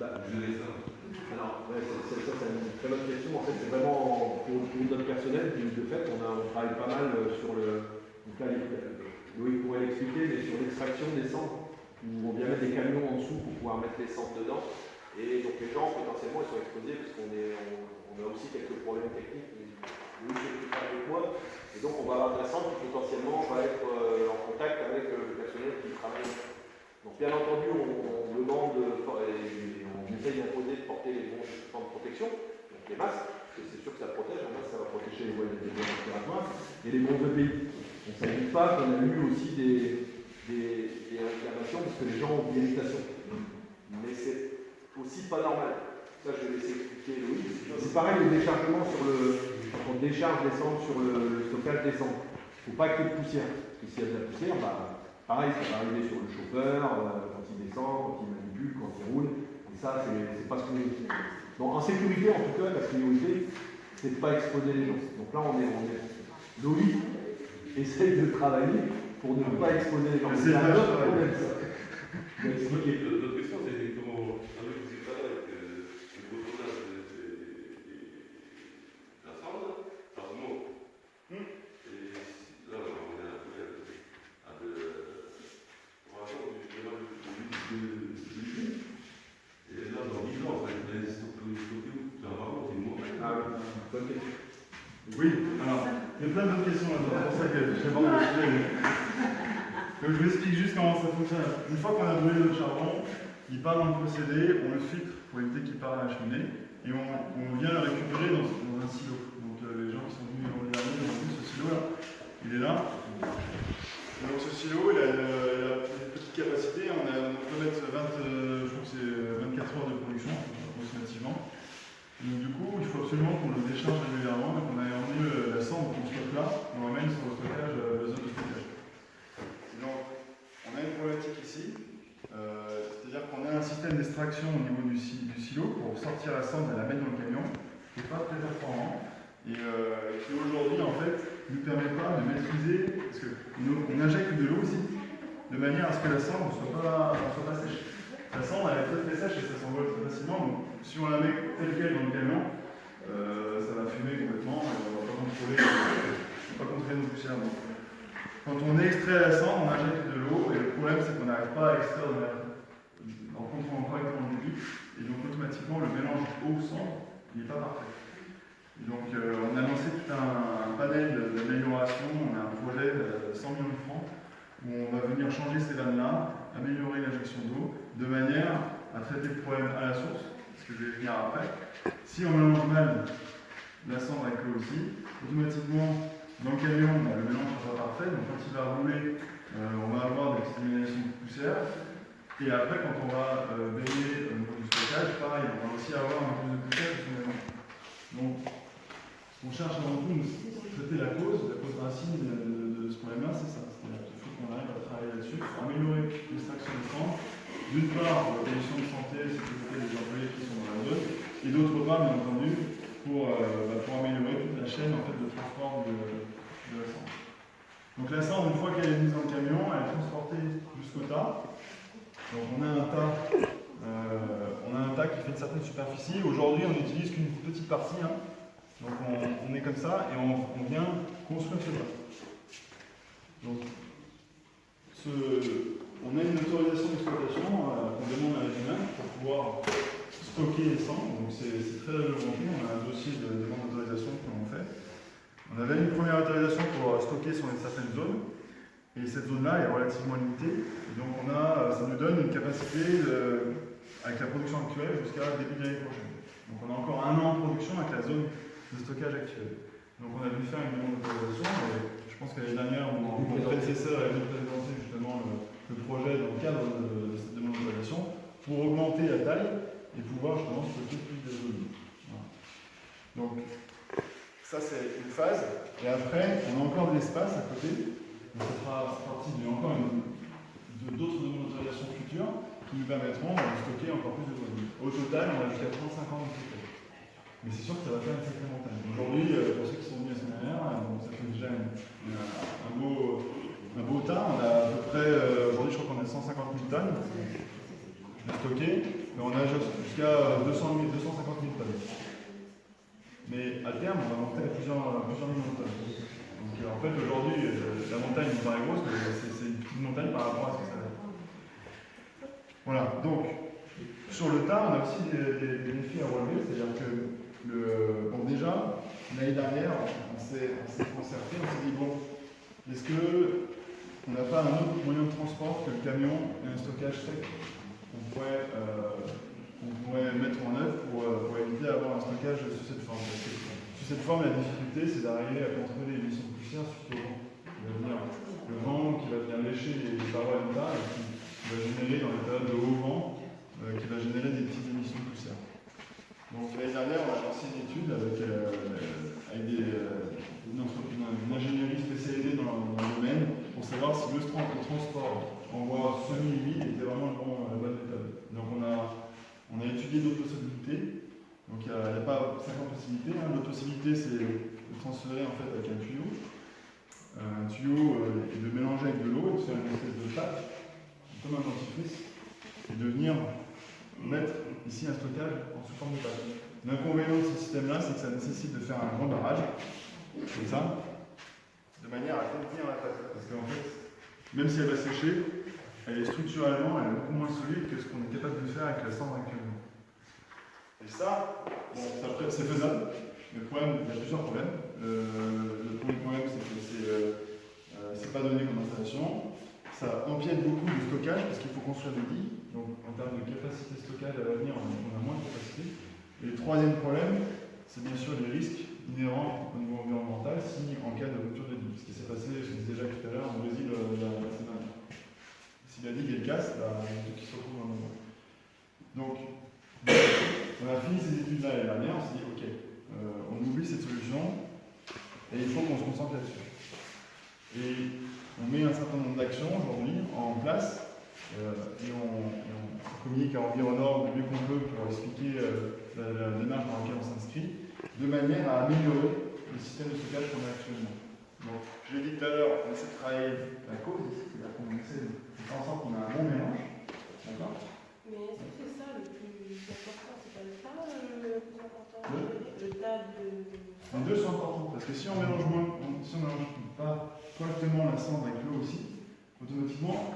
Alors, ouais, c'est une très bonne question. En fait, c'est vraiment pour notre personnel. De fait, on travaille pas mal sur le. Donc là, Loïc pourrait l'expliquer, mais sur l'extraction des cendres, où on vient mettre des camions en dessous pour pouvoir mettre les cendres dedans. Et donc les gens, potentiellement, ils sont exposés parce qu'on a aussi quelques problèmes techniques. Loïc est plus avec moi. Et donc, on va avoir de la cendre qui potentiellement va être en contact avec le personnel qui travaille. Donc, bien entendu, on demande et on essaye d'imposer de porter les bons équipements de protection, donc les masques, parce que c'est sûr que ça protège, en masse, ça va protéger les voies respiratoires, et les bons EPI. On ne s'agit pas qu'on a eu aussi des réclamations parce que les gens ont des irritations. Mais c'est aussi pas normal. Ça, je vais laisser expliquer Louis. C'est pareil, le déchargement quand on décharge les cendres sur le stockage des cendres. Il ne faut pas qu'il y ait de poussière. Parce que s'il y a de la poussière, pareil, ça va arriver sur le chauffeur, quand il descend, quand il manipule, quand il roule. Et ça, c'est pas ce qu'on veut. Donc, en sécurité, en tout cas, la priorité, c'est de ne pas exposer les gens. Donc là, Loïc essaye de travailler pour ne pas exposer les gens. C'est un autre problème, ça. L'autre question, c'est comment, avec vous êtes là, avec le botonnage de la cendre, pardon. Et là, on est à de formation du et là, dans 10 ans, ça va être stocké où? Ça va vraiment, c'est une mauvaise. Ah oui, bonne question. Oui, alors, il y a plein d'autres questions là-dedans, c'est pour ça que je sais pas où je vous explique juste comment ça fonctionne. Une fois qu'on a brûlé notre charbon, il part dans le procédé, on le filtre pour éviter qu'il parte à la cheminée, et on vient le récupérer dans un silo. Donc les gens qui sont venus l'an dernier ont vu ce silo là, il est là. Et donc ce silo, il a une petite capacité, on peut mettre je crois que c'est 24 heures de production, approximativement. Donc du coup, il faut absolument qu'on le décharge régulièrement et qu'on aille emmener la cendre qu'on stocke là, on l'emmène sur le stockage, la zone de stockage. Donc, on a une problématique ici, c'est-à-dire qu'on a un système d'extraction au niveau du silo pour sortir la cendre et la mettre dans le camion, qui n'est pas très performant et qui aujourd'hui en fait ne nous permet pas de maîtriser, parce qu'on injecte de l'eau aussi, de manière à ce que la cendre ne soit pas sèche. La cendre elle est très très sèche et ça s'envole très facilement, donc si on la met telle quelle dans le camion, ça va fumer complètement et on ne va pas contrôler nos poussières. Donc, quand on extrait la cendre, on injecte de l'eau et le problème c'est qu'on n'arrive pas à extraire en contrôlant correctement le débit et donc automatiquement le mélange eau-cendre n'est pas parfait. Et donc on a lancé tout un panel d'amélioration, on a un projet de 100 millions de francs où on va venir changer ces vannes-là, améliorer l'injection d'eau de manière à traiter le problème à la source, ce que je vais venir après. Si on mélange mal la cendre avec l'eau aussi, automatiquement dans le camion, le mélange ne sera pas parfait, donc quand il va rouler, on va avoir des disséminations de poussière. Et après, quand on va baigner au niveau du stockage, pareil, on va aussi avoir un peu de poussière sur son mélange. Donc, on cherche avant tout à traiter la cause racine de ce problème-là, c'est ça. C'est-à-dire qu'il faut qu'on arrive à travailler là-dessus pour améliorer l'extraction de cendre, d'une part pour la condition de santé et sécurité des employés qui sont dans la zone, et d'autre part, bien entendu, pour améliorer toute la chaîne en fait, de transport de la cendre. Donc la cendre, une fois qu'elle est mise dans le camion, elle est transportée jusqu'au tas. Donc on a un tas qui fait une certaine superficie. Aujourd'hui, on n'utilise qu'une petite partie. Hein. Donc on est comme ça et on vient construire ce tas. Donc on a une autorisation d'exploitation qu'on demande à la l'humain pour pouvoir stocker les cendres. Donc c'est très réglementé. On a un dossier de demande d'autorisation que l'on fait. On avait une première autorisation pour stocker sur une certaine zone. Et cette zone-là est relativement limitée. Et donc ça nous donne une capacité, avec la production actuelle, jusqu'à début de l'année prochaine. Donc on a encore 1 an de production avec la zone de stockage actuelle. Donc on a dû faire une demande d'autorisation. Et je pense que l'année dernière, mon prédécesseur a dû présenter justement le projet dans le cadre de cette demande d'autorisation pour augmenter la taille et pouvoir justement stocker plus de volume. Voilà. Donc ça c'est une phase. Et après, on a encore de l'espace à côté. Donc ça fera partie d'autres demandes d'autorisation futures qui nous permettront de stocker encore plus de volume. Au total, on a jusqu'à 35 ans de stockage. Mais c'est sûr que ça va faire une sacrée montagne. Aujourd'hui, pour ceux qui sont venus la semaine dernière, ça fait déjà un beau tas. On a à peu près, aujourd'hui je crois qu'on a 150 000 tonnes. stocker, mais on a jusqu'à 250 000 tonnes. Mais à terme, on va monter à plusieurs millions de tonnes. Donc en fait, aujourd'hui, la montagne nous paraît grosse, mais c'est une petite montagne par rapport à ce que ça va être. Voilà, donc sur le tas, on a aussi des défis à relever, c'est-à-dire que bon, déjà, l'année dernière, on s'est concerté, on s'est dit bon, est-ce qu'on n'a pas un autre moyen de transport que le camion et un stockage sec qu'on pourrait mettre en œuvre pour éviter d'avoir un stockage sous cette forme. Parce que sous cette forme, la difficulté, c'est d'arriver à contrôler les émissions de poussière suite au vent. Le vent qui va venir lécher les parois du tas et qui va générer, dans les périodes de haut vent, qui va générer des petites émissions de poussière. Donc l'année dernière, on a lancé une étude avec une ingénierie spécialisée dans le domaine pour savoir si le transport en voie semi-humide était vraiment la bonne méthode. Donc on a étudié d'autres possibilités. Donc il n'y a pas 50 possibilités. L'autre possibilité, c'est de transférer en fait avec un tuyau. Et de mélanger avec de l'eau et de faire une espèce de pâte, comme un dentifrice, et de venir mettre ici un stockage sous forme de pâte. L'inconvénient de ce système-là, c'est que ça nécessite de faire un grand barrage, comme ça, de manière à contenir la pâte. Parce qu'en fait, même si elle va sécher, elle est structurellement, elle est beaucoup moins solide que ce qu'on est capable de faire avec la cendre actuellement. Et ça, bon, c'est faisable. Le problème, il y a plusieurs problèmes. Le premier problème, c'est que c'est pas donné comme installation. Ça empiète beaucoup du stockage parce qu'il faut construire des digues. Donc en termes de capacité de stockage à l'avenir, on a moins de capacité. Et le troisième problème, c'est bien sûr les risques inhérents au niveau environnemental en cas de rupture de digue. Ce qui s'est passé, je disais déjà tout à l'heure, au Brésil la semaine dernière. Si la digue elle casse, il y a tout qui se retrouve dans le monde. Donc, on a fini ces études-là l'année dernière, on s'est dit ok, on oublie cette solution et il faut qu'on se concentre là-dessus. Et on met un certain nombre d'actions aujourd'hui en place et on communique à Environor le mieux qu'on peut pour expliquer la démarche dans laquelle on s'inscrit, de manière à améliorer le système de stockage qu'on a actuellement. Donc, je l'ai dit tout à l'heure, on essaie de travailler la cause ici, c'est-à-dire qu'on essaie de faire en sorte qu'on a un bon mélange. D'accord ? Mais est-ce que c'est ça le plus important? C'est pas le tas le plus important? Le tas de... Les deux sont importants, parce que si on mélange pas correctement la cendre avec l'eau aussi, automatiquement,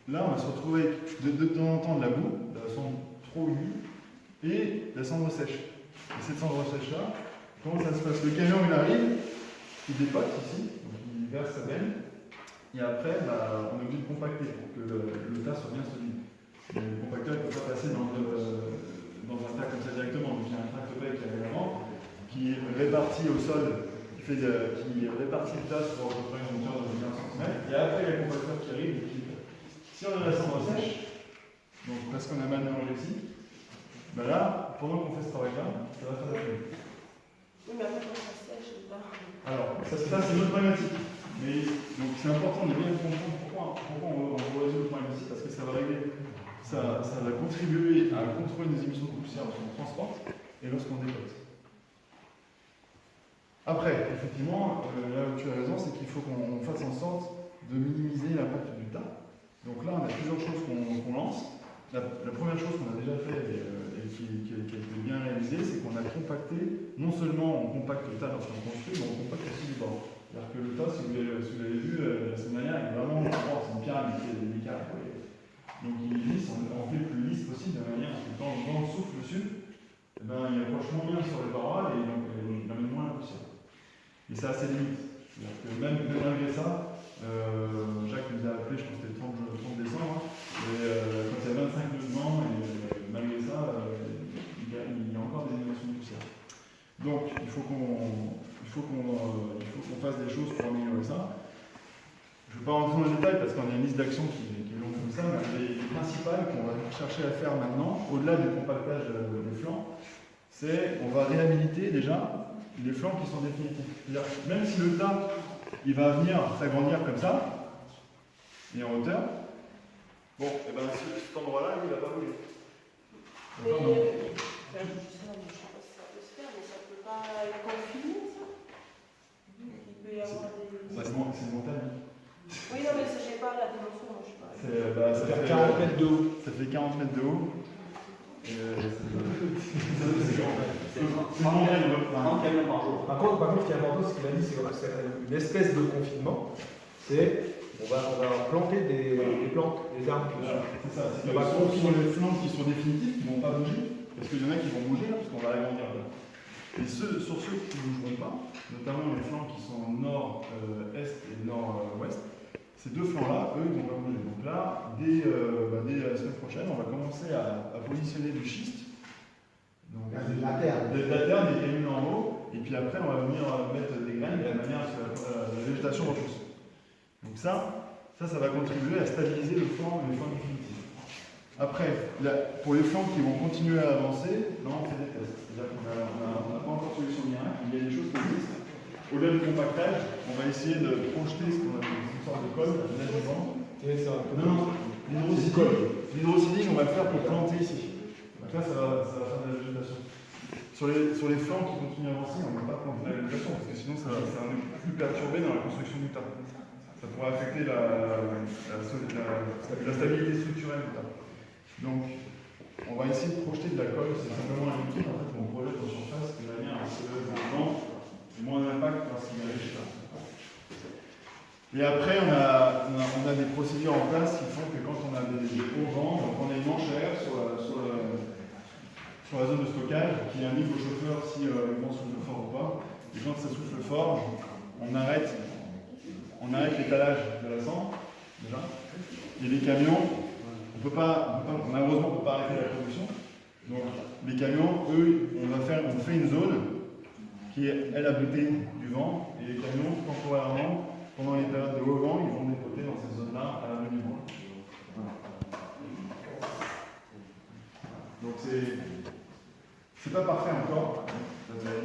là on va se retrouver avec de temps en temps de la boue, de la cendre trop humide, et de la cendre sèche. Et cette cendre sèche-là, comment ça se passe? Le camion il arrive, il dépote ici, donc il verse sa benne, et après on est obligé de compacter pour que le tas soit bien solide. Le compacteur ne peut pas passer dans un tas comme ça directement, donc il y a un tractopelle qui arrive avant, qui répartit au sol, qui répartit le tas sur à peu près une hauteur de 15 cm, et après il y a le compacteur qui arrive et qui... Si on a la cendre sèche, donc parce qu'on a mal mélangé ici, ben là, pendant qu'on fait ce travail-là, ça va faire la fumée. Oui, mais après quand ça sèche, je sais pas. Alors, ça c'est une autre problématique. Mais donc c'est important de bien comprendre pourquoi on résout le problème ici, parce que ça va régler, ça va contribuer à contrôler les émissions de poussière lorsqu'on transporte et lorsqu'on dépote. Après, effectivement, là où tu as raison, c'est qu'il faut qu'on fasse en sorte de minimiser l'impact du tas. Donc là, on a plusieurs choses qu'on lance. La première chose qu'on a déjà fait et qui a été bien réalisée, c'est qu'on a compacté, non seulement on compacte le tas lorsqu'on construit, mais on compacte aussi les bords. C'est-à-dire que le tas, si vous l'avez vu la semaine dernière, il est vraiment droit, c'est une pyramide, il est carré. Donc il est lisse, on fait le plus lisse possible de manière à ce que quand on souffle dessus, eh ben, il approche moins bien sur les parois et donc il amène moins la poussière. Et ça a ses limites. C'est-à-dire que même malgré ça, Jacques nous a appelé, je pense que c'était le 30 décembre, et quand il y a 25 nœuds de vent, et malgré ça, il y a encore des émissions de poussière. Donc il faut qu'on fasse des choses pour améliorer ça. Je ne vais pas rentrer dans les détails parce qu'on a une liste d'actions qui est longue comme ça, mais les principales qu'on va chercher à faire maintenant, au-delà du compactage des flancs, c'est on va réhabiliter déjà les flancs qui sont définitifs. C'est-à-dire même si le tas il va venir s'agrandir comme ça, et en hauteur, bon, et ben cet endroit-là, il ne va pas bouger. Mais je sais pas si ça peut se faire, mais ça peut pas être confiné, ça? Il peut y avoir des... C'est une montagne. Oui, non, mais ça, je sais pas la dimension, moi, je sais pas. Ça fait 40 mètres de haut. Ça fait fait 40 mètres de haut. C'est mon rêve. 30 camions par jour. Par contre, ce qui est important, ce qu'il a dit, c'est une espèce de confinement. C'est on va planter des plantes, des arbres. C'est ça. On va Sur confiner. les flancs qui sont définitifs, qui ne vont pas bouger, parce qu'il y en a qui vont bouger, là, parce qu'on va agrandir là. Et sur ceux qui ne bougeront pas, notamment les flancs qui sont nord-est et nord-ouest, ces deux flancs-là, eux, ils ne vont pas bouger. Donc là, dès la semaine prochaine, on va commencer à positionner du schiste. Donc, De la terre. de la terre, des camions en haut, et puis après, on va venir mettre des graines de manière à ce que la végétation repousse. Donc ça va contribuer à stabiliser les flancs définitifs. Après, pour les flancs qui vont continuer à avancer, là on fait des tests. C'est-à-dire qu'on n'a pas encore de solution miracle, il y a des choses qui existent. Au-delà du compactage, on va essayer de projeter ce qu'on appelle une sorte de colle, l'adjuvant. Non, l'hydrosidine, on va le faire pour planter ici. Donc là, ça va faire de la végétation. Sur les flancs qui continuent à avancer, on ne va pas planter la végétation, parce que sinon ça va plus perturber dans la construction du tas. Ça pourrait affecter la stabilité structurelle du tas. Donc, on va essayer de projeter de la colle, c'est simplement un liquide en fait, qu'on projette en surface de manière à ce que le vent ait moins d'impact parce qu'il y a les chats. Et après, on a des procédures en place qui font que quand on a des hauts vents, donc on a une manchère sur la zone de stockage qui indique au chauffeur si le vent souffle fort ou pas. Et quand ça souffle fort, on arrête l'étalage de la cendre, déjà. Et les camions, malheureusement, on ne peut pas arrêter la production. Donc, les camions, eux, on fait une zone qui est, elle, abritée du vent. Et les camions, temporairement, pendant les périodes de haut vent, ils vont dépoter dans cette zone-là à la du vent. Voilà. Donc, c'est pas parfait encore.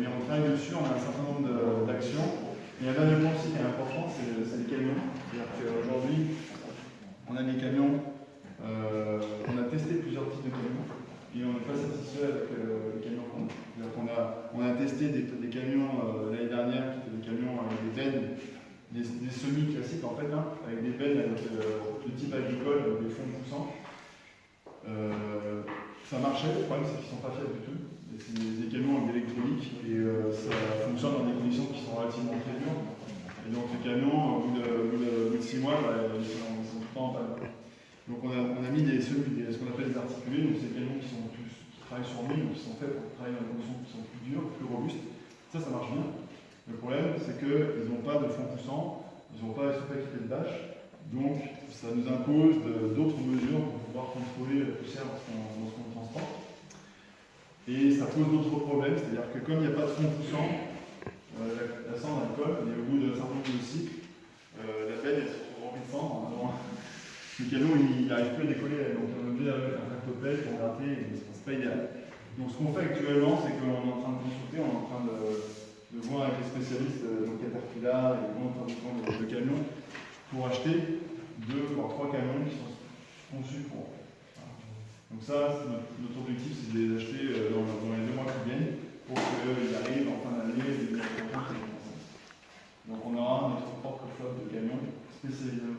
Mais on travaille dessus, on a un certain nombre d'actions. Et un dernier point aussi qui est important, c'est les camions. C'est-à-dire qu'aujourd'hui, on a des camions. On a testé plusieurs types de camions et on n'est pas satisfait avec les camions qu'on a. On a testé des camions l'année dernière qui étaient des camions avec des bennes, des semis classiques en fait, hein, avec des bennes avec de type agricole, des fonds poussants. Ça marchait, le problème c'est qu'ils ne sont pas fiables du tout. C'est des camions avec de l'électronique et ça fonctionne dans des conditions qui sont relativement très dures. Et donc les camions, au bout de 6 mois, ils sont tout le temps en panne. Donc on a mis ce qu'on appelle des articulés, donc ces camions qui travaillent sur nuit, donc qui sont faits pour travailler dans des conditions qui sont plus dures, plus robustes. Ça marche bien. Le problème, c'est qu'ils n'ont pas de fond poussant, ils sont pas équipés de bâches, donc ça nous impose d'autres mesures pour pouvoir contrôler la poussière lorsqu'on transporte. Et ça pose d'autres problèmes, c'est-à-dire que comme il n'y a pas de fond poussant, la cendre elle colle, et au bout d'un certain nombre de cycles, la benne elle se retrouve remplie de cendre. Le camion il n'arrive plus à décoller, donc on est obligé d'avoir un tractopelle pour gratter, et c'est pas idéal. Donc ce qu'on fait actuellement, c'est qu'on est en train de consulter, on est en train de voir avec les spécialistes, donc Caterpillar et les grands fabricants de camions, pour acheter 2 voire 3 camions qui sont conçus pour. Donc ça, notre objectif, c'est de les acheter dans les 2 mois qui viennent, pour qu'ils arrivent en fin d'année, donc on aura notre propre flotte de camions spécialisés,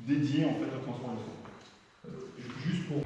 dédié en fait au transport de soins. Juste pour